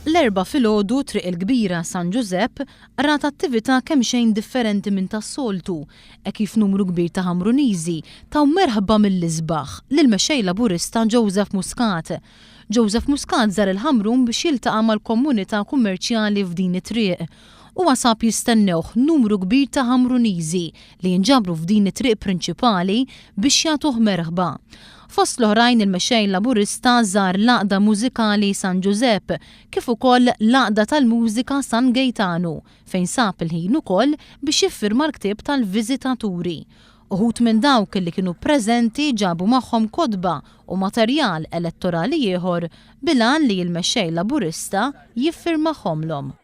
L-4 filgħodu triq il-kbira San Giuseppe rat attività kemm xejn differenti minn tas-soltu, kif numru kbir ta' Ħamruniżi taw merħba mill-isbaħ lill-mexxej Laburista Joseph Muscat. Joseph Muscat żar il-Ħamrun biex jiltaqa' mal-komunità kummerċjali f'din it-triq. Huwa sab jistennewh numru kbir ta' Ħamruniżi li jinġabru f'din it-triq prinċipali biex jagħtuh merħba. Fost l-oħrajn il-mexxej Laburista żar l-għaqda mużikali San Giuseppe kif ukoll l-għaqda tal-mużika San Gaetano fejn sab il-ħin ukoll biex jiffirma l-ktieb tal-viżitaturi. Uħud minn dawk li kienu preżenti ġabu magħhom kotba u materjal elettorali ieħor bilan li l-mexxej Laburista jiffirmahomlhom.